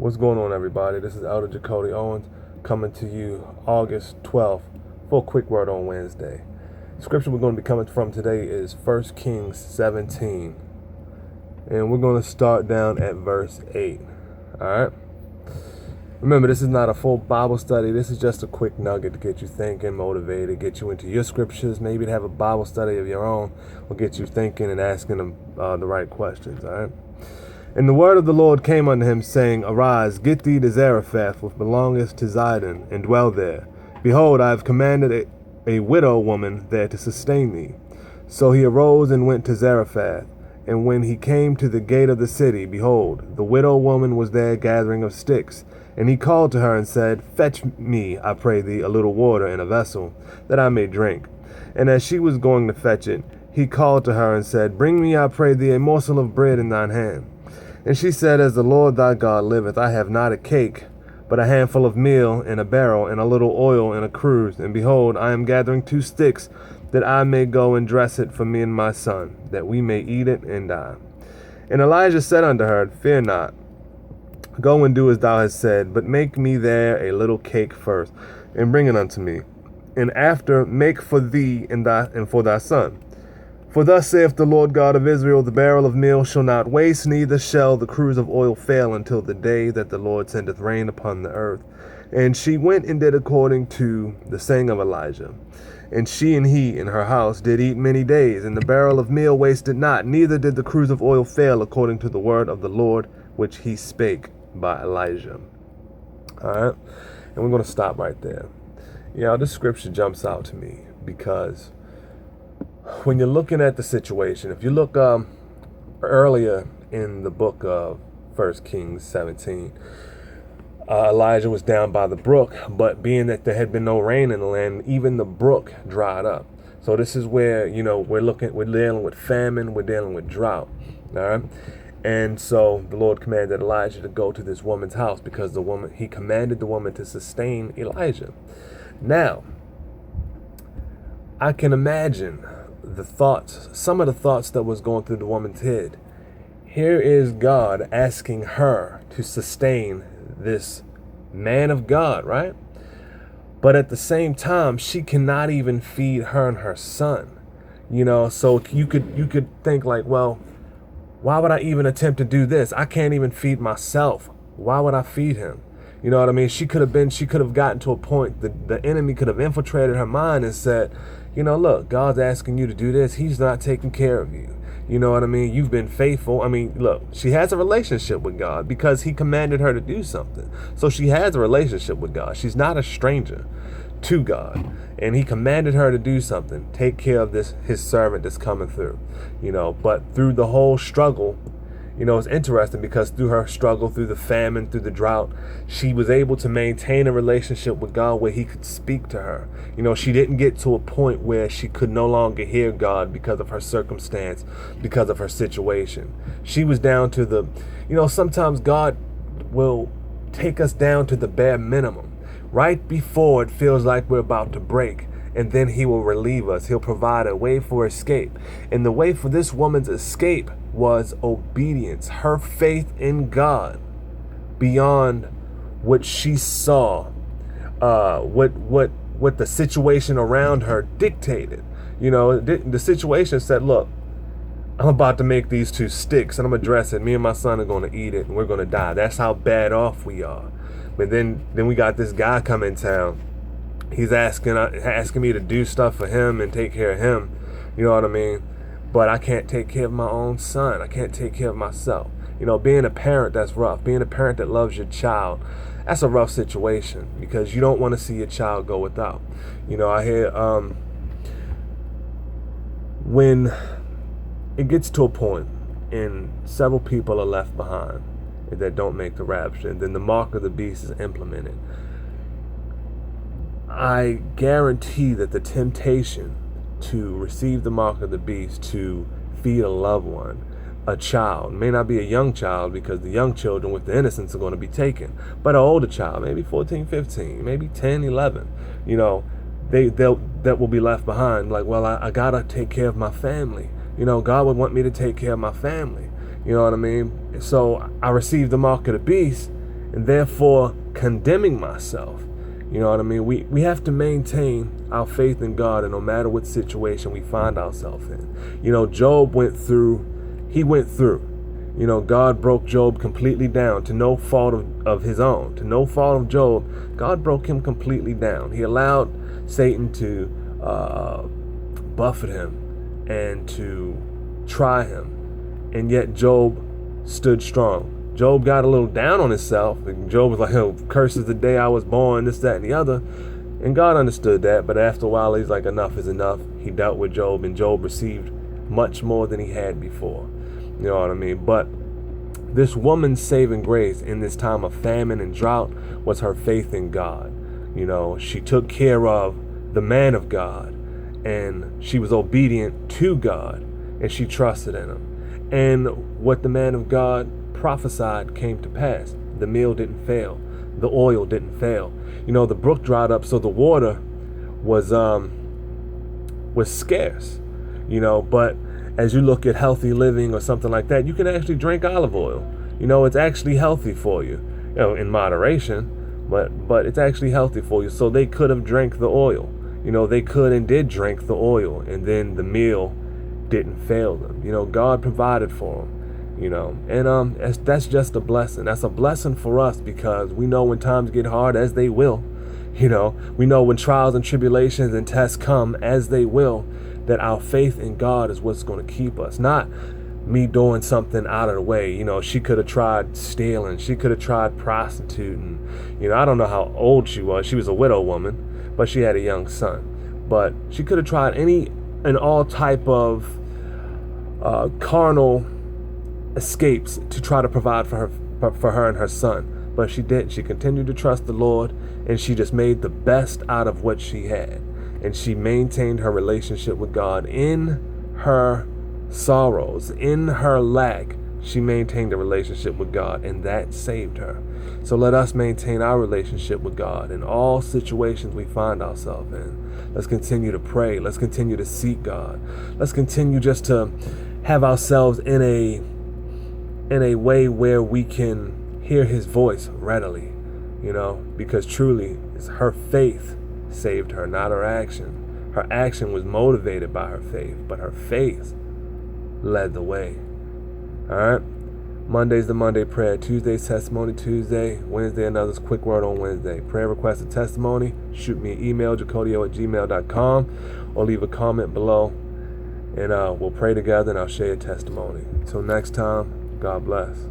What's going on, everybody? This is Elder Jacody Owens coming to you August 12th for a quick word on Wednesday. The scripture we're going to be coming from today is 1 Kings 17. And we're going to start down at verse 8. Alright? Remember, this is not a full Bible study. This is just a quick nugget to get you thinking, motivated, get you into your scriptures, maybe to have a Bible study of your own, will get you thinking and asking them the right questions. Alright? And the word of the Lord came unto him, saying, Arise, get thee to Zarephath, which belongeth to Zidon, and dwell there. Behold, I have commanded a widow woman there to sustain thee. So he arose and went to Zarephath. And when he came to the gate of the city, behold, the widow woman was there gathering of sticks. And he called to her and said, Fetch me, I pray thee, a little water in a vessel, that I may drink. And as she was going to fetch it, he called to her and said, Bring me, I pray thee, a morsel of bread in thine hand. And she said, As the Lord thy God liveth, I have not a cake, but a handful of meal in a barrel, and a little oil in a cruse. And behold, I am gathering 2 sticks, that I may go and dress it for me and my son, that we may eat it and die. And Elijah said unto her, Fear not, go and do as thou hast said, but make me there a little cake first, and bring it unto me. And after make for thee and for thy son. For thus saith the Lord God of Israel, the barrel of meal shall not waste, neither shall the cruse of oil fail until the day that the Lord sendeth rain upon the earth. And she went and did according to the saying of Elijah. And she and he in her house did eat many days, and the barrel of meal wasted not, neither did the cruse of oil fail, according to the word of the Lord which he spake by Elijah. All right, and we're going to stop right there. This scripture jumps out to me because when you're looking at the situation, if you look earlier in the book of 1 Kings 17, Elijah was down by the brook, but being that there had been no rain in the land, even the brook dried up. So this is where, we're dealing with famine, we're dealing with drought. All right. And so the Lord commanded Elijah to go to this woman's house because he commanded the woman to sustain Elijah. Now, I can imagine some of the thoughts that was going through the woman's head. Here is God asking her to sustain this man of God, right? But at the same time, she cannot even feed her and her son. So you could think like, well, why would I even attempt to do this? I can't even feed myself. Why would I feed him? You know what I mean? She could have gotten to a point that the enemy could have infiltrated her mind and said, look, God's asking you to do this. He's not taking care of you. You know what I mean? You've been faithful. I mean, look, she has a relationship with God because he commanded her to do something. So she has a relationship with God. She's not a stranger to God. And he commanded her to do something. Take care of his servant that's coming through. But through the whole struggle, it's interesting because through her struggle, through the famine, through the drought, she was able to maintain a relationship with God where he could speak to her. She didn't get to a point where she could no longer hear God because of her circumstance, because of her situation. She was down to sometimes God will take us down to the bare minimum, right before it feels like we're about to break. And then he will relieve us. He'll provide a way for escape. And the way for this woman's escape was obedience, her faith in God beyond what she saw, what the situation around her dictated. The situation said, look, I'm about to make these 2 sticks and I'm gonna dress it. Me and my son are gonna eat it and we're gonna die. That's how bad off we are. But then we got this guy come in town. He's asking me to do stuff for him and take care of him. You know what I mean? But I can't take care of my own son. I can't take care of myself. Being a parent, that's rough. Being a parent that loves your child, that's a rough situation because you don't want to see your child go without. I hear when it gets to a point and several people are left behind that don't make the rapture, and then the mark of the beast is implemented, I guarantee that the temptation to receive the mark of the beast, to feed a loved one, a child, may not be a young child because the young children with the innocence are going to be taken, but an older child, maybe 14, 15, maybe 10, 11, that will be left behind. Like, well, I gotta take care of my family. God would want me to take care of my family. You know what I mean? So I received the mark of the beast, and therefore condemning myself. You know what I mean? We have to maintain our faith in God, and no matter what situation we find ourselves in. You know, Job went through. You know, God broke Job completely down to no fault of his own. To no fault of Job, God broke him completely down. He allowed Satan to buffet him and to try him. And yet Job stood strong. Job got a little down on himself. Job was like, oh, curses the day I was born, this, that, and the other. And God understood that. But after a while, he's like, enough is enough. He dealt with Job, and Job received much more than he had before. You know what I mean? But this woman's saving grace in this time of famine and drought was her faith in God. You know, she took care of the man of God, and she was obedient to God, and she trusted in him. And what the man of God prophesied came to pass. The meal didn't fail. The oil didn't fail. You know, the brook dried up, so the water was scarce. You know, but as you look at healthy living or something like that, you can actually drink olive oil. You know, it's actually healthy for you. You know, in moderation, but it's actually healthy for you. So they could have drank the oil. You know, they could and did drink the oil, and then the meal didn't fail them. You know, God provided for them. You know, and that's just a blessing. That's a blessing for us, because we know when times get hard, as they will. You know, we know when trials and tribulations and tests come, as they will, that our faith in God is what's going to keep us. Not me doing something out of the way. You know, she could have tried stealing. She could have tried prostituting. You know, I don't know how old she was. She was a widow woman, but she had a young son. But she could have tried any and all type of carnal escapes to try to provide for her and her son. But she didn't. She continued to trust the Lord, and she just made the best out of what she had. And she maintained her relationship with God in her sorrows, in her lack. She maintained a relationship with God, and that saved her. So let us maintain our relationship with God in all situations we find ourselves in. Let's continue to pray. Let's continue to seek God. Let's continue just to have ourselves in a way where we can hear his voice readily, you know, because truly it's her faith saved her, not her action. Her action was motivated by her faith, but her faith led the way. All right. Monday's the Monday prayer. Tuesday's Testimony Tuesday. Wednesday, another quick word on Wednesday. Prayer request and testimony. Shoot me an email, jacodio@gmail.com, or leave a comment below, and we'll pray together, and I'll share a testimony. Until next time, God bless.